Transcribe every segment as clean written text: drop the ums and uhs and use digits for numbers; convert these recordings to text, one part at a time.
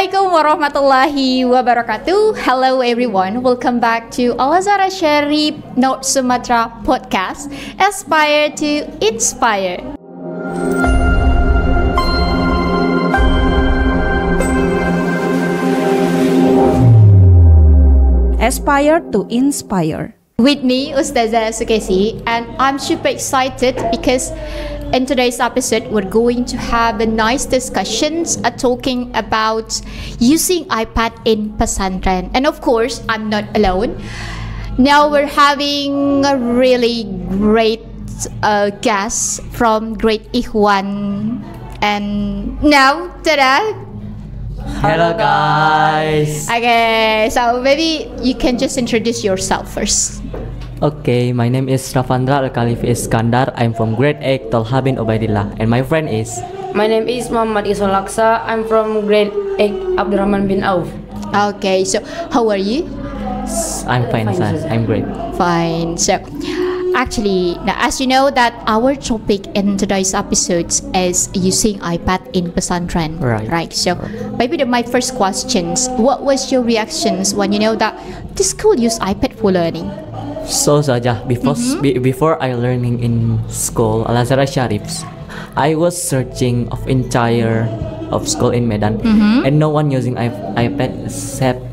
Assalamualaikum warahmatullahi wabarakatuh. Hello everyone, welcome back to Al-Azhar Asy-Syarif Sumatera podcast, Aspire to Inspire. Aspire to Inspire. With me, Ustazah Sukesi, and I'm super excited because in today's episode, we're going to have a nice discussions talking about using iPad in pesantren. And of course, I'm not alone. Now we're having a really great guest from Great Ikhwan. And now, tada! Hello guys. Okay, so maybe you can just introduce yourself first. Okay, my name is Rafandra Al-Khalifi Iskandar. I'm from grade 8 Tolha bin Ubaidillah, and my friend is. My name is Muhammad Isolaksa. I'm from grade 8 Abdurrahman bin Auf. Okay, so how are you? I'm fine, sir. I'm great. Fine. So actually, now as you know that our topic in today's episodes is using iPad in pesantren. Right. So maybe my first questions, what was your reactions when you know that the school use iPad for learning? So saja, before I learning in school Al-Azhar Asy-Syarif, I was searching of entire of school in Medan, and no one using iPad except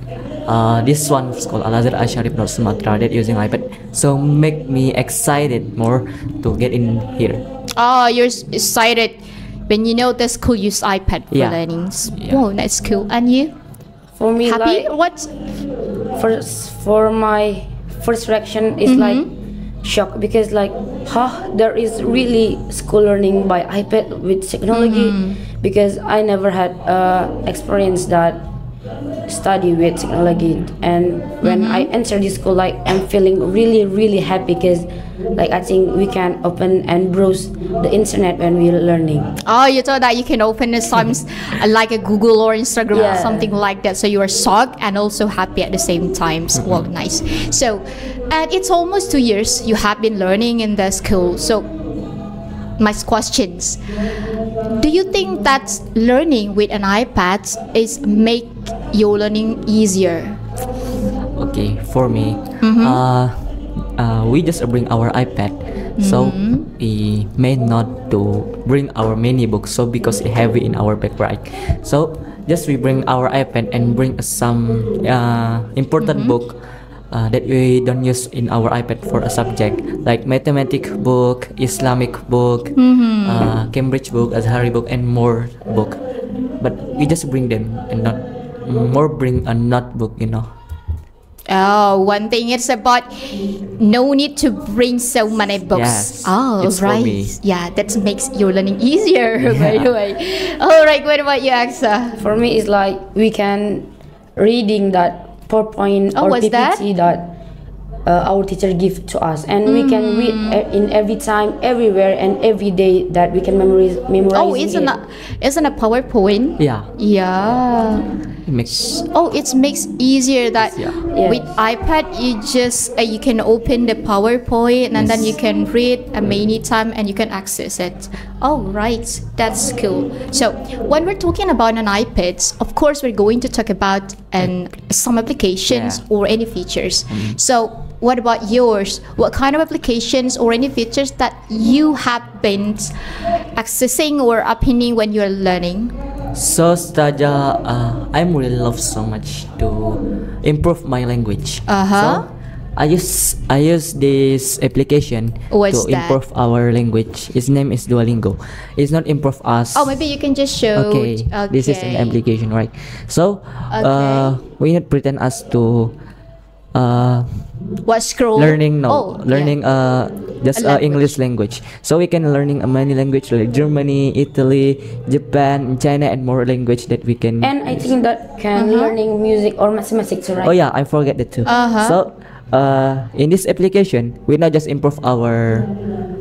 this one school Al-Azhar Asy-Syarif Sumatera that using iPad. So make me excited more to get in here. Oh, you're excited when you know the school use iPad for learning. Yeah. Wow, that's cool. And you? For me, Happy? like What? for my first reaction is like shock, because like there is really school learning by iPad with technology, because I never had experience that study with technology. And when I enter this school, like I'm feeling really happy, because like I think we can open and browse the internet when we're learning. Oh, you thought that you can open it sometimes like a Google or Instagram or something like that. So you are shocked and also happy at the same time. Well, nice. So, and it's almost 2 years you have been learning in the school. So, my questions: do you think that learning with an iPad is make your learning easier? Okay, for me, we just bring our iPad, so we may not to bring our many books, so because it heavy in our backpack. So just we bring our iPad and bring some important book that we don't use in our iPad for a subject, like mathematics book, Islamic book, Cambridge book, Azhari book, and more book. But we just bring them and not more bring a notebook, you know. Oh, one thing it's about no need to bring so many books. Yes, oh, it's right. for me. Yeah, that makes your learning easier. By the way. All right. What about you, Aksa? For me, it's like we can reading that PowerPoint or what's PPT that our teacher give to us, and we can read in every time, everywhere, and every day that we can memorize. Oh, isn't a PowerPoint? Yeah. Yeah. It makes it makes easier that Yeah. with iPad you just you can open the PowerPoint and then you can read many time and you can access it. Oh, right, that's cool. So when we're talking about an iPad, of course we're going to talk about some applications or any features. So what about yours? What kind of applications or any features that you have been accessing or opening when you're learning? So Staja, I'm really love so much to improve my language. So I use this application What's to that? improve our language. Its name is Duolingo. It's not improve us. Oh, maybe you can just show. Okay, this is an application, right? So we not pretend us to what scroll? learning just language. English language. So we can learning many language like Germany, Italy, Japan, China, and more language that we can. And I think that can learning music or mathematics, right? Oh yeah, I forget that too. So in this application, we not just improve our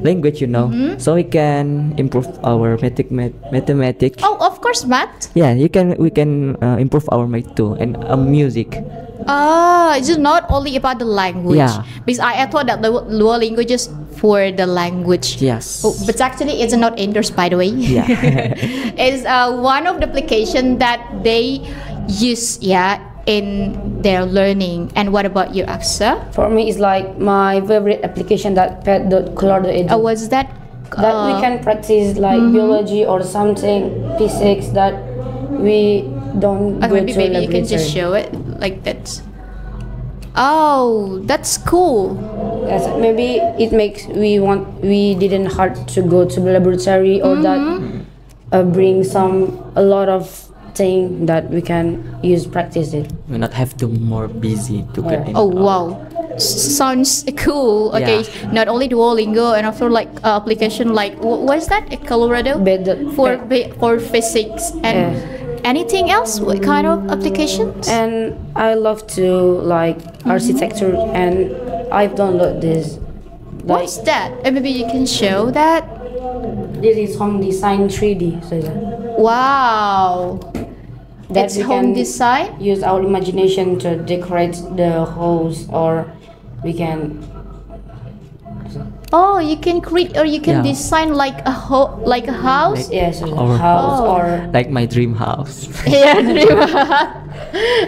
language, you know. So we can improve our mathematics. Oh, of course, math. Yeah, we can improve our math too, and music. It's not only about the language. Yeah. Because I thought that the Duolingo just for the language. Yes. Oh, but actually, it's not endorsed, by the way. Yeah. It's one of the application that they use in their learning. And what about you, Aksa? For me, it's like my favorite application that pet.color.edu. Was that That we can practice like biology or something, physics that we don't go maybe to you can just laboratory. show it like that. Oh, that's cool. Yes, maybe it makes we didn't hard to go to the laboratory or that bring a lot of thing that we can use practice it. We not have to more busy to get in. Oh wow, sounds cool. Okay, not only Duolingo and also like application like what's that? Colorado for physics and anything else. What kind of applications? And I love to like architecture, and I've downloaded this. Like, What's that? Maybe you can show that. this is home design 3D. So Wow, that it's we home can design. use our imagination to decorate the house, or we can. Oh, you can create or you can Yeah. design like a house. Yes, Or- house or Like my dream house. Yeah.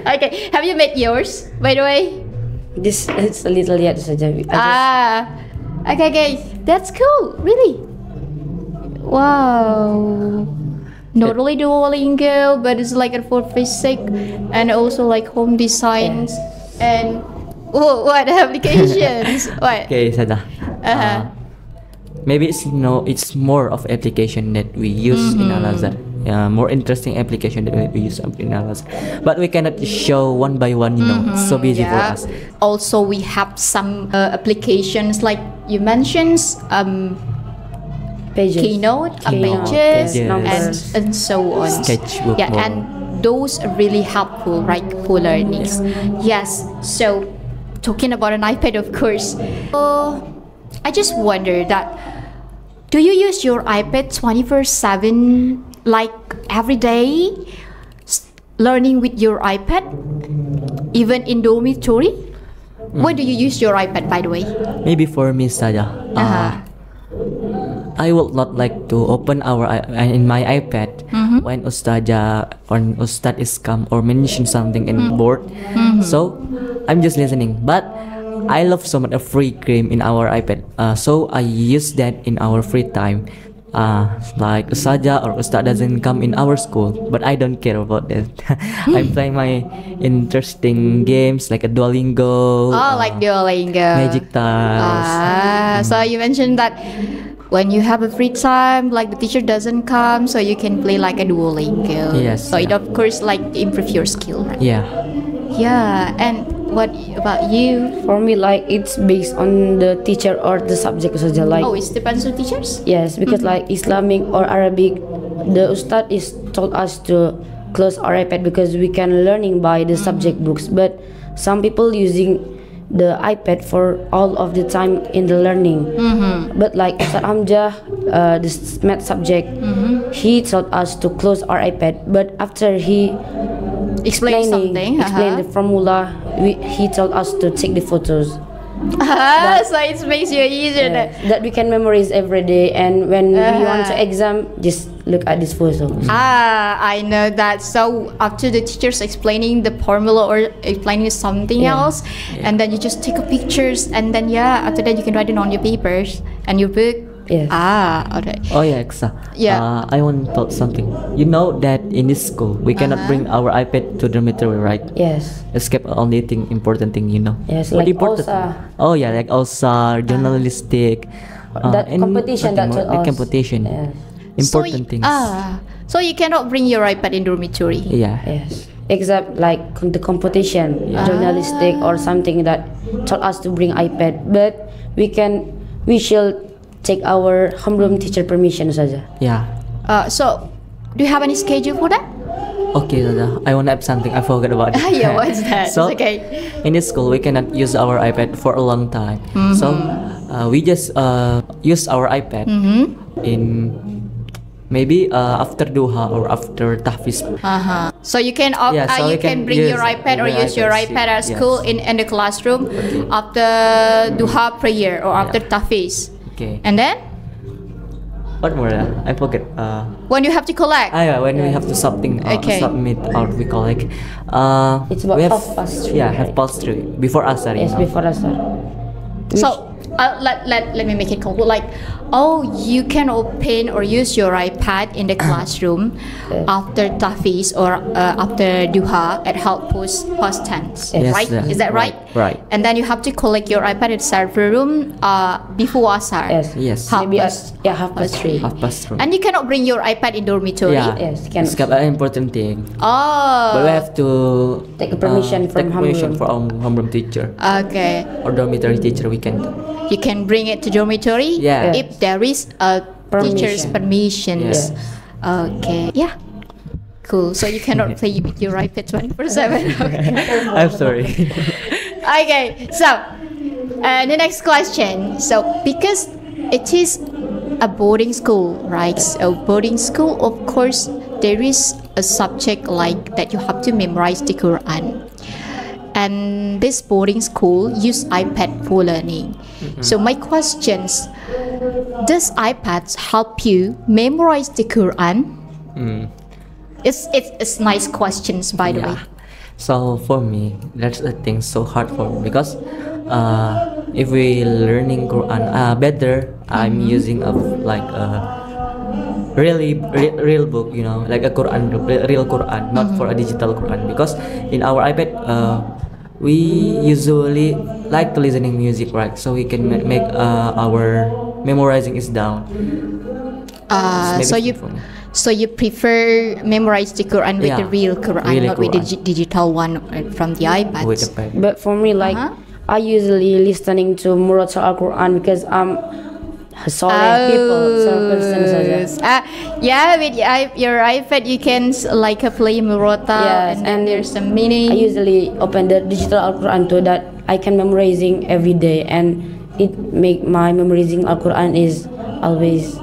Okay. Have you made yours, by the way? this. It's a little yet saja. Okay. That's cool. Really. Wow. Not only Duolingo, but it's like for physics and also like home designs and what applications? What? Okay, Sada. Maybe it's more of application that we use in Al-Azhar. More interesting application that we use in Al-Azhar. But we cannot show one by one, it's so busy for us. Also, we have some applications like you mentioned, pages. Keynote, Keynote, pages, pages. and so on. Sketchbook. And those are really helpful, right, for learnings. Yes. So, talking about an iPad, of course. I just wonder that, do you use your iPad 24/7, like every day, learning with your iPad, even in dormitory? When do you use your iPad, by the way? Maybe for me, Sada. I would not like to open in my iPad when Ustazah or Ustad is come or mention something in board. So I'm just listening. But I love so much a free game in our iPad. So I use that in our free time. Like Ustazah or Ustad doesn't come in our school, but I don't care about that. I'm playing my interesting games like a Duolingo. Like Duolingo. Magic Tiles. So you mentioned that when you have a free time, like the teacher doesn't come, so you can play like a Duolingo. Yes, So it of course like improve your skill, right? Yeah. Yeah. And what about you? For me, like it's based on the teacher or the subject saja. Like Oh, it depends on teachers. yes, because like Islamic or Arabic, the Ustad is told us to close our iPad because we can learning by the subject books. But some people using the iPad for all of the time in the learning. But like Ustad Hamzah, this math subject, he told us to close our iPad. But after he Explain something. explain the formula, he told us to take the photos. So it makes you easier. That we can memorize every day, and when we want to exam, just look at this photo. I know that. So after the teachers explaining the formula or explaining something else, and then you just take a pictures, and then after that you can write it on your papers and your book. Yes. Okay. Oh yeah, Exa. Yeah. I want to talk something. You know that in this school we cannot bring our iPad to dormitory, right? Yes. Escape only thing important thing, Yes, What like important? also Oh yeah, like also journalistic. that and competition nothing that more, like us. competition. Yes. Important things. So you cannot bring your iPad in dormitory. Yeah. Yes. Except like the competition, journalistic or something that told us to bring iPad, but we should take our homeroom teacher permission saja. Yeah. So do you have any schedule for that? Okay, Dada. I want to add something. I forgot about it. Yeah, what's that? So, It's okay. in this school, we cannot use our iPad for a long time. So, we just use our iPad in maybe after duha or after tahfiz. So you can so you we can can bring your use iPad or the use your iPad, iPad at yes. school in the classroom after duha prayer or after tahfiz. Okay. And then what more? I forget. When you have to collect. Yeah, when we have to something Okay. submit or we collect. It's about we have, 3:30. Yeah, 3:30 before Asar. Yes, before Asar. So let me make it clear. Like, you can open or use your iPad in the classroom after tahfiz or after duha at half past 10, Yes, right? yes. Is that right? Right. And then you have to collect your iPad at server room before Asar. Yes. Yes. Half Maybe past. 3:30. 3:30. And you cannot bring your iPad in dormitory. Yeah, Yes, can. it's an important thing. Oh. But we have to Take permission from take permission homeroom. from homeroom teacher Okay. or dormitory teacher. We can. You can bring it to dormitory. Yeah. If there is a teacher's permissions. Yes. Okay. Yeah. Cool. So you cannot play with your iPad 24/7. I'm sorry. Okay. So the next question. So because it is a boarding school, right? So boarding school, of course, there is a subject like that you have to memorize the Quran. And this boarding school use iPad for learning. So my questions: does iPads help you memorize the Quran? It's nice questions, by the way. So for me, that's the thing so hard for me because if we learning Quran better, I'm using a real book, like a Quran, real Quran, not for a digital Quran. Because in our iPad, we usually like to listening music, right? So we can make our memorizing is down. Maybe So you prefer memorize the Quran with the real Quran, really not with the Quran. digital one from the iPad. with the pad. But for me, like, I usually listening to Muratal Al-Quran because I'm solid people, so person saja. Yeah, with your iPad you can play Murata, Yes, and then and there's some meaning. I usually open the digital Al-Quran so that I can memorizing every day, and it make my memorizing Al-Quran is always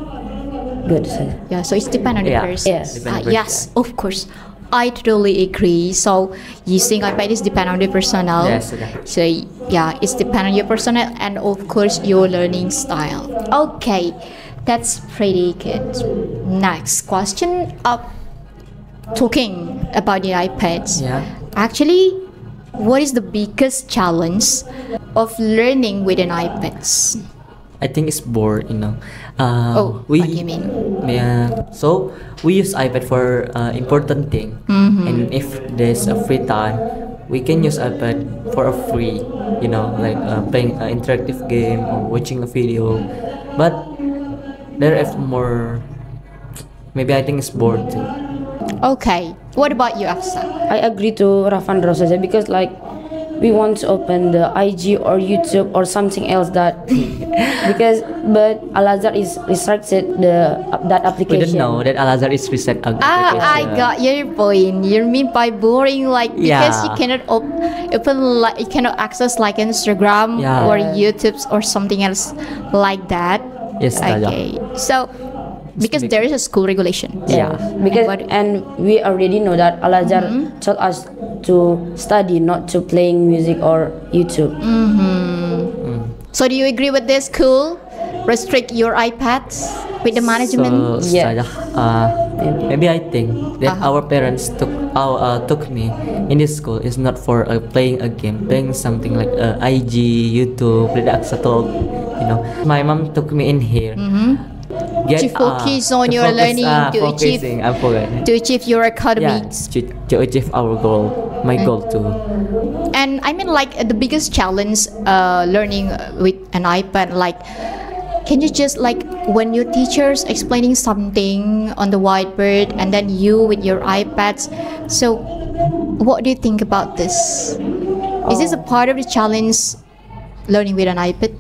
good. So. Yeah, so it's depend on the Yeah. person. Yes. Depend on the Yes, of course. I totally agree. So using iPad is depend on the personnel. Yes, okay. So yeah, it's depend on your personnel and of course your learning style. Okay, that's pretty good. Next question. Talking about the iPads. Yeah. Actually, what is the biggest challenge of learning with an iPad? I think it's bored, What do you mean? Yeah. So we use iPad for important thing, and if there's a free time, we can use iPad for a free, like playing an interactive game or watching a video. But there is more. Maybe I think it's bored too. Okay. What about you, Afsa? I agree to Rafandro saja because like we want to open the IG or YouTube or something else that but Al-Azhar is restricted that We application. don't know that Al-Azhar is reset application. I got your point. You mean by boring, because you Yeah. cannot open, you cannot access like Instagram Yeah. or YouTube or something else like that. Yes, Okay. So because there is a school regulation. Yeah. Because and we already know that Al-Azhar taught us to study, not to playing music or YouTube. So do you agree with this? Cool. Restrict your iPads with the management. So, Yeah. maybe I think that our parents took me in this school is not for playing a game, playing something like IG, YouTube, Redaksa Talk. My mom took me in here. To focus on your learning, to achieve I forgot. to achieve your Yeah, academics. to achieve our goal, my goal too. And I mean, the biggest challenge learning with an iPad, can you just when your teacher's explaining something on the whiteboard and then you with your iPads, so what do you think about this? Is this a part of the challenge learning with an iPad?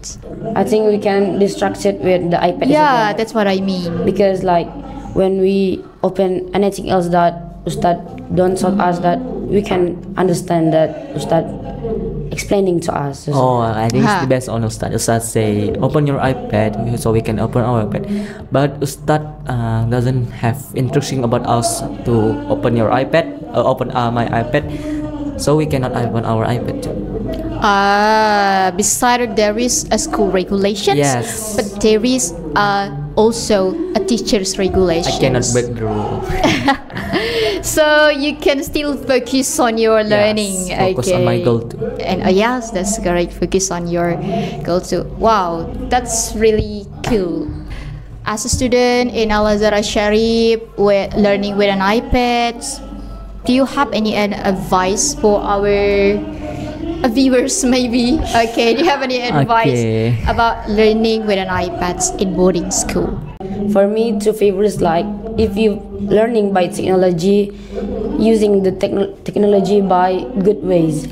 I think we can distract it with the iPad. Yeah, as well. that's what I mean. Because when we open anything else that Ustad don't taught us, that we can understand that Ustad explaining to us. Oh, I think it's Huh. the best on Ustad. Ustad say, open your iPad so we can open our iPad. But Ustad doesn't have instruction about us to open your iPad, open my iPad. So we cannot open our iPad too. Besides there is a school regulations, Yes. but there is also a teacher's regulations. I cannot break the rule. So you can still focus on your learning. Yes, focus on my goal too. And yes, that's correct. Focus on your goal too. Wow, that's really cool. As a student in Al-Azhar Asy-Syarif, with learning with an iPad, do you have any advice for our viewers maybe? Okay, do you have any advice about learning with an iPad in boarding school? For me, two favors, like if you learning by technology, using the technology by good ways.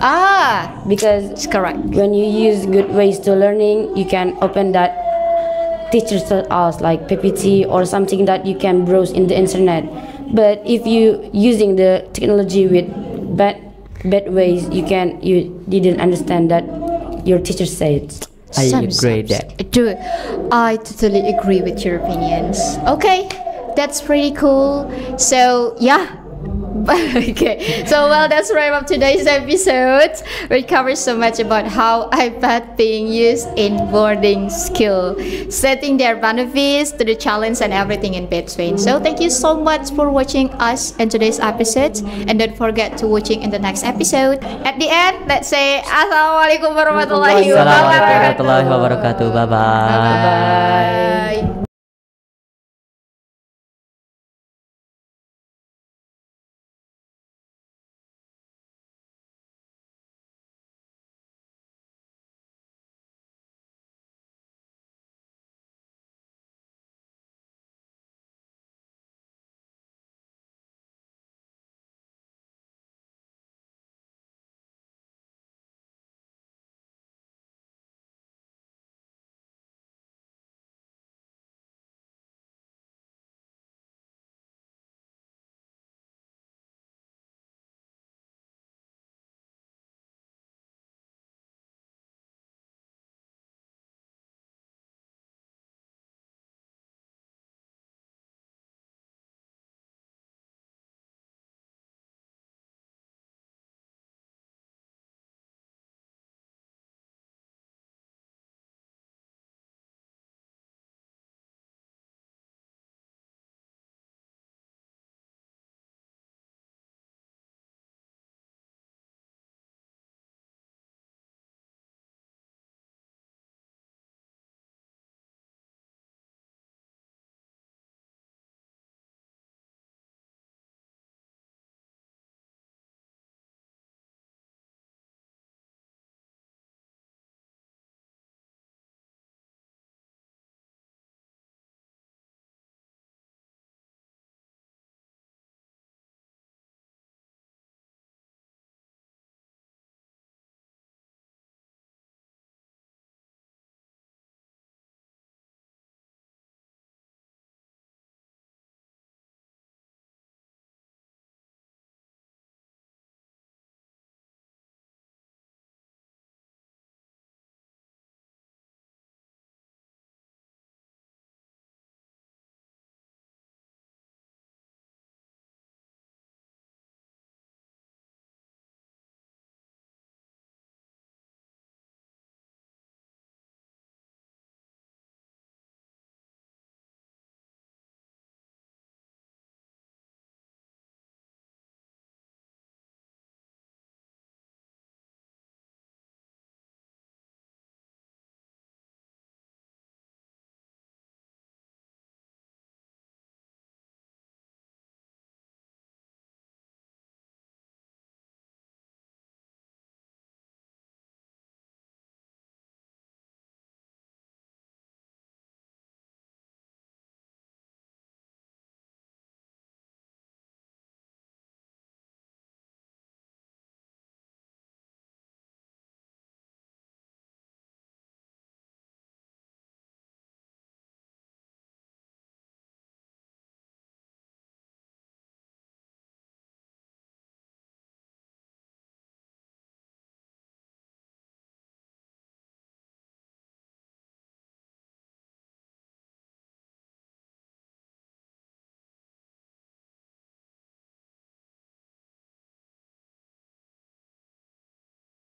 Because It's correct. when you use good ways to learning, you can open that teachers taught us, like PPT or something that you can browse in the internet. But if you using the technology with bad ways, you didn't understand that your teacher said. I agree that. I totally agree with your opinions. Okay, that's pretty cool. So yeah. Okay, so well, that's wrap up today's episode. We covered so much about how iPad being used in boarding school, setting their benefits to the challenge and everything in between. So thank you so much for watching us in today's episode, and don't forget to watching in the next episode. At the end, let's say Assalamualaikum warahmatullahi wabarakatuh. Bye bye. Bye.